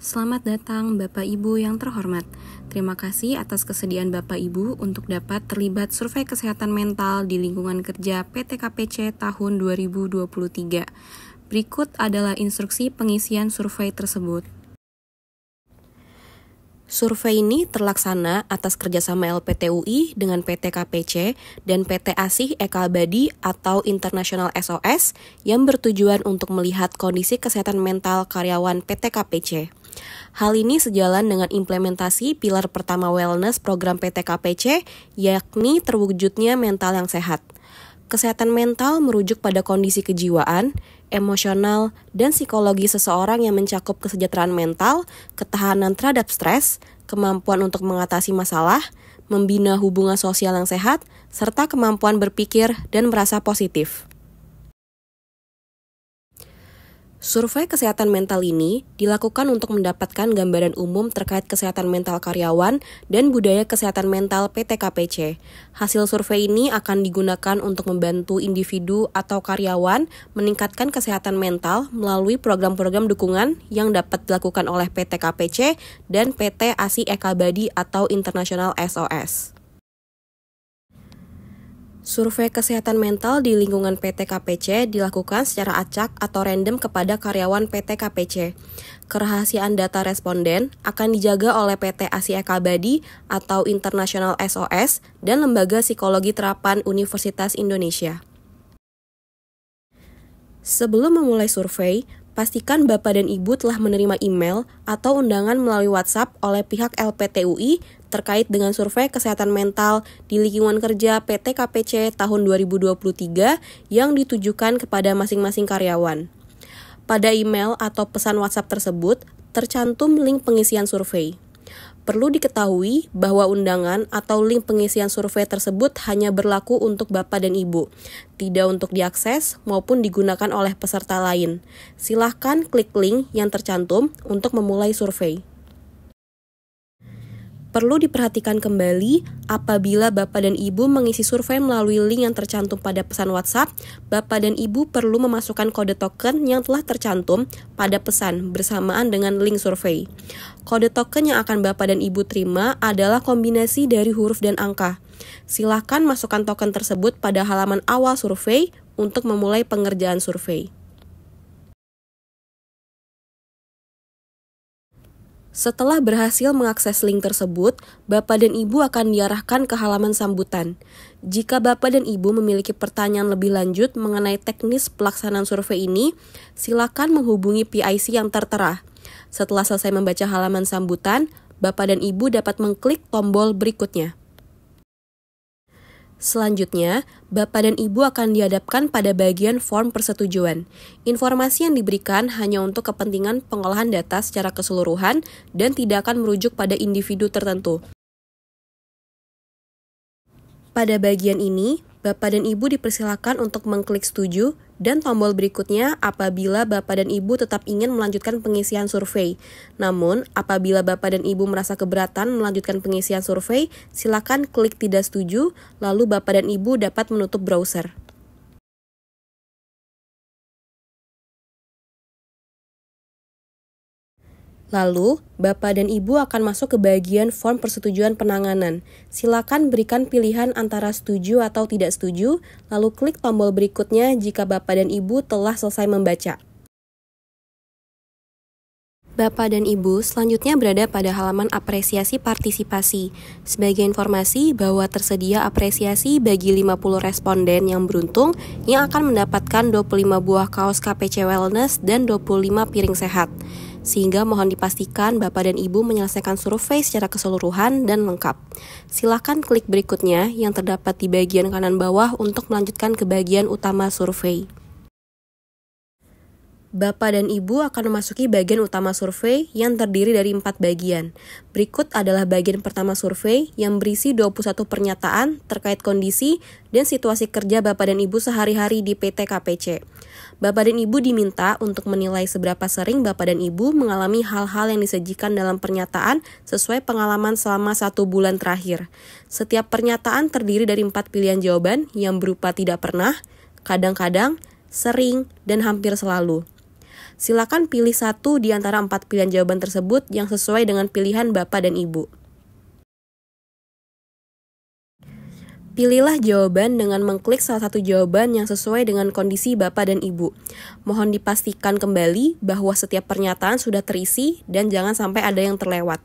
Selamat datang Bapak Ibu yang terhormat. Terima kasih atas kesediaan Bapak Ibu untuk dapat terlibat survei kesehatan mental di lingkungan kerja PT KPC tahun 2023. Berikut adalah instruksi pengisian survei tersebut. Survei ini terlaksana atas kerjasama LPTUI dengan PT KPC dan PT Asih Eka Abadi atau International SOS yang bertujuan untuk melihat kondisi kesehatan mental karyawan PT KPC. Hal ini sejalan dengan implementasi pilar pertama wellness program PT KPC, yakni terwujudnya mental yang sehat. Kesehatan mental merujuk pada kondisi kejiwaan, emosional, dan psikologi seseorang yang mencakup kesejahteraan mental, ketahanan terhadap stres, kemampuan untuk mengatasi masalah, membina hubungan sosial yang sehat, serta kemampuan berpikir dan merasa positif. Survei kesehatan mental ini dilakukan untuk mendapatkan gambaran umum terkait kesehatan mental karyawan dan budaya kesehatan mental PT KPC. Hasil survei ini akan digunakan untuk membantu individu atau karyawan meningkatkan kesehatan mental melalui program-program dukungan yang dapat dilakukan oleh PT KPC dan PT Asih Eka Abadi atau International SOS. Survei kesehatan mental di lingkungan PT KPC dilakukan secara acak atau random kepada karyawan PT KPC. Kerahasiaan data responden akan dijaga oleh PT Asih Eka Abadi atau International SOS dan Lembaga Psikologi Terapan Universitas Indonesia. Sebelum memulai survei, pastikan Bapak dan Ibu telah menerima email atau undangan melalui WhatsApp oleh pihak LPTUI terkait dengan survei kesehatan mental di lingkungan kerja PT KPC tahun 2023 yang ditujukan kepada masing-masing karyawan. Pada email atau pesan WhatsApp tersebut, tercantum link pengisian survei. Perlu diketahui bahwa undangan atau link pengisian survei tersebut hanya berlaku untuk Bapak dan Ibu, tidak untuk diakses maupun digunakan oleh peserta lain. Silahkan klik link yang tercantum untuk memulai survei. Perlu diperhatikan kembali, apabila Bapak dan Ibu mengisi survei melalui link yang tercantum pada pesan WhatsApp, Bapak dan Ibu perlu memasukkan kode token yang telah tercantum pada pesan bersamaan dengan link survei. Kode token yang akan Bapak dan Ibu terima adalah kombinasi dari huruf dan angka. Silakan masukkan token tersebut pada halaman awal survei untuk memulai pengerjaan survei. Setelah berhasil mengakses link tersebut, Bapak dan Ibu akan diarahkan ke halaman sambutan. Jika Bapak dan Ibu memiliki pertanyaan lebih lanjut mengenai teknis pelaksanaan survei ini, silakan menghubungi PIC yang tertera. Setelah selesai membaca halaman sambutan, Bapak dan Ibu dapat mengklik tombol berikutnya. Selanjutnya, Bapak dan Ibu akan dihadapkan pada bagian form persetujuan. Informasi yang diberikan hanya untuk kepentingan pengolahan data secara keseluruhan dan tidak akan merujuk pada individu tertentu. Pada bagian ini, Bapak dan Ibu dipersilakan untuk mengklik setuju dan tombol berikutnya apabila Bapak dan Ibu tetap ingin melanjutkan pengisian survei. Namun, apabila Bapak dan Ibu merasa keberatan melanjutkan pengisian survei, silakan klik tidak setuju, lalu Bapak dan Ibu dapat menutup browser. Lalu, Bapak dan Ibu akan masuk ke bagian form persetujuan penanganan. Silakan berikan pilihan antara setuju atau tidak setuju, lalu klik tombol berikutnya jika Bapak dan Ibu telah selesai membaca. Bapak dan Ibu selanjutnya berada pada halaman apresiasi partisipasi. Sebagai informasi bahwa tersedia apresiasi bagi 50 responden yang beruntung yang akan mendapatkan 25 buah kaos KPC Wellness dan 25 piring sehat. Sehingga mohon dipastikan Bapak dan Ibu menyelesaikan survei secara keseluruhan dan lengkap. Silakan klik berikutnya yang terdapat di bagian kanan bawah untuk melanjutkan ke bagian utama survei. Bapak dan Ibu akan memasuki bagian utama survei yang terdiri dari 4 bagian. Berikut adalah bagian pertama survei yang berisi 21 pernyataan terkait kondisi dan situasi kerja Bapak dan Ibu sehari-hari di PT KPC. Bapak dan Ibu diminta untuk menilai seberapa sering Bapak dan Ibu mengalami hal-hal yang disajikan dalam pernyataan sesuai pengalaman selama 1 bulan terakhir. Setiap pernyataan terdiri dari 4 pilihan jawaban yang berupa tidak pernah, kadang-kadang, sering, dan hampir selalu. Silakan pilih satu di antara 4 pilihan jawaban tersebut yang sesuai dengan pilihan Bapak dan Ibu. Pilihlah jawaban dengan mengklik salah satu jawaban yang sesuai dengan kondisi Bapak dan Ibu. Mohon dipastikan kembali bahwa setiap pernyataan sudah terisi dan jangan sampai ada yang terlewat.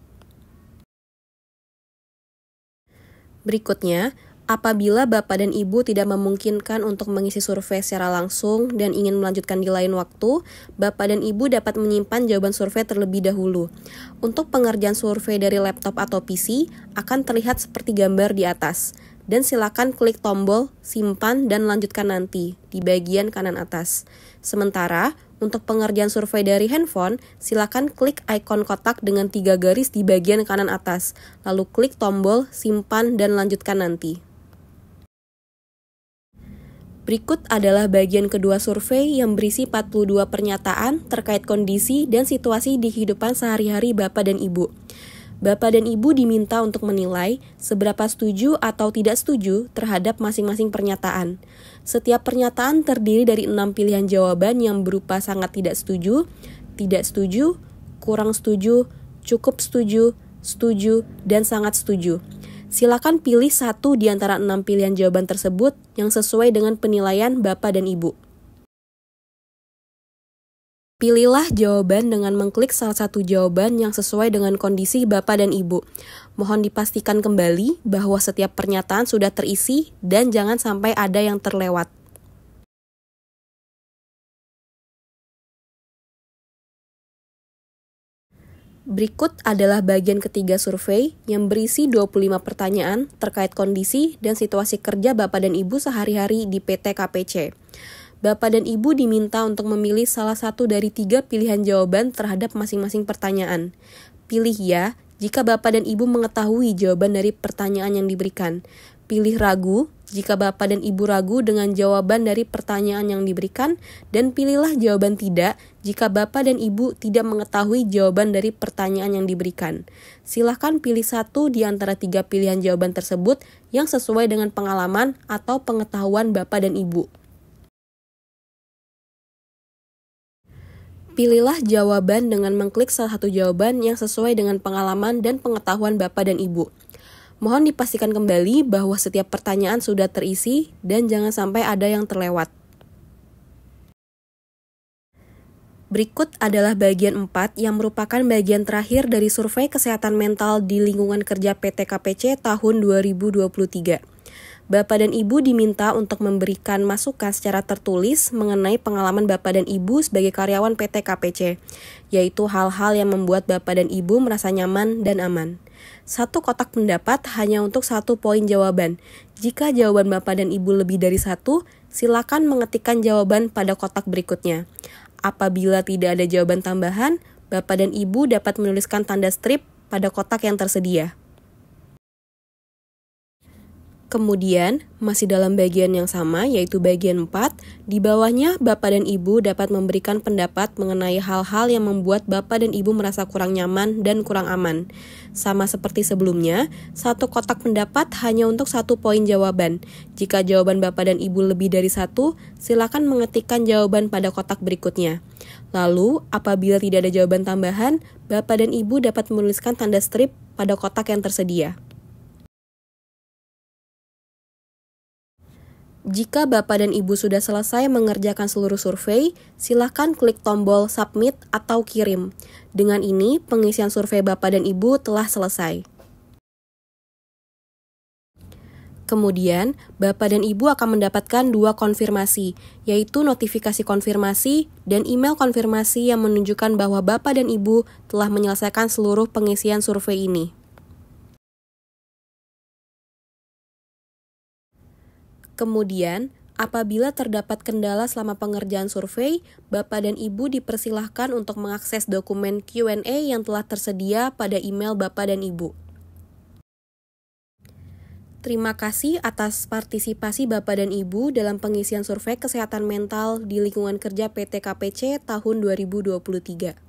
Berikutnya, apabila Bapak dan Ibu tidak memungkinkan untuk mengisi survei secara langsung dan ingin melanjutkan di lain waktu, Bapak dan Ibu dapat menyimpan jawaban survei terlebih dahulu. Untuk pengerjaan survei dari laptop atau PC akan terlihat seperti gambar di atas. Dan silakan klik tombol simpan dan lanjutkan nanti di bagian kanan atas. Sementara, untuk pengerjaan survei dari handphone, silakan klik ikon kotak dengan 3 garis di bagian kanan atas, lalu klik tombol simpan dan lanjutkan nanti. Berikut adalah bagian kedua survei yang berisi 42 pernyataan terkait kondisi dan situasi di kehidupan sehari-hari Bapak dan Ibu. Bapak dan Ibu diminta untuk menilai seberapa setuju atau tidak setuju terhadap masing-masing pernyataan. Setiap pernyataan terdiri dari 6 pilihan jawaban yang berupa sangat tidak setuju, kurang setuju, cukup setuju, dan sangat setuju. Silakan pilih satu di antara 6 pilihan jawaban tersebut yang sesuai dengan penilaian Bapak dan Ibu. Pilihlah jawaban dengan mengklik salah satu jawaban yang sesuai dengan kondisi Bapak dan Ibu. Mohon dipastikan kembali bahwa setiap pernyataan sudah terisi dan jangan sampai ada yang terlewat. Berikut adalah bagian ketiga survei yang berisi 25 pertanyaan terkait kondisi dan situasi kerja Bapak dan Ibu sehari-hari di PT KPC. Bapak dan Ibu diminta untuk memilih salah satu dari 3 pilihan jawaban terhadap masing-masing pertanyaan. Pilih ya jika Bapak dan Ibu mengetahui jawaban dari pertanyaan yang diberikan. Pilih ragu jika Bapak dan Ibu ragu dengan jawaban dari pertanyaan yang diberikan, dan pilihlah jawaban tidak jika Bapak dan Ibu tidak mengetahui jawaban dari pertanyaan yang diberikan. Silahkan pilih satu di antara 3 pilihan jawaban tersebut yang sesuai dengan pengalaman atau pengetahuan Bapak dan Ibu. Pilihlah jawaban dengan mengklik salah satu jawaban yang sesuai dengan pengalaman dan pengetahuan Bapak dan Ibu. Mohon dipastikan kembali bahwa setiap pertanyaan sudah terisi dan jangan sampai ada yang terlewat. Berikut adalah bagian 4 yang merupakan bagian terakhir dari survei kesehatan mental di lingkungan kerja PT KPC tahun 2023. Bapak dan Ibu diminta untuk memberikan masukan secara tertulis mengenai pengalaman Bapak dan Ibu sebagai karyawan PT KPC, yaitu hal-hal yang membuat Bapak dan Ibu merasa nyaman dan aman. 1 kotak pendapat hanya untuk 1 poin jawaban. Jika jawaban Bapak dan Ibu lebih dari 1, silakan mengetikkan jawaban pada kotak berikutnya. Apabila tidak ada jawaban tambahan, Bapak dan Ibu dapat menuliskan tanda strip pada kotak yang tersedia. Kemudian, masih dalam bagian yang sama, yaitu bagian 4, di bawahnya Bapak dan Ibu dapat memberikan pendapat mengenai hal-hal yang membuat Bapak dan Ibu merasa kurang nyaman dan kurang aman. Sama seperti sebelumnya, 1 kotak pendapat hanya untuk 1 poin jawaban. Jika jawaban Bapak dan Ibu lebih dari 1, silakan mengetikkan jawaban pada kotak berikutnya. Lalu, apabila tidak ada jawaban tambahan, Bapak dan Ibu dapat menuliskan tanda strip pada kotak yang tersedia. Jika Bapak dan Ibu sudah selesai mengerjakan seluruh survei, silakan klik tombol submit atau kirim. Dengan ini, pengisian survei Bapak dan Ibu telah selesai. Kemudian, Bapak dan Ibu akan mendapatkan 2 konfirmasi, yaitu notifikasi konfirmasi dan email konfirmasi yang menunjukkan bahwa Bapak dan Ibu telah menyelesaikan seluruh pengisian survei ini. Kemudian, apabila terdapat kendala selama pengerjaan survei, Bapak dan Ibu dipersilahkan untuk mengakses dokumen Q&A yang telah tersedia pada email Bapak dan Ibu. Terima kasih atas partisipasi Bapak dan Ibu dalam pengisian survei kesehatan mental di lingkungan kerja PT KPC tahun 2023.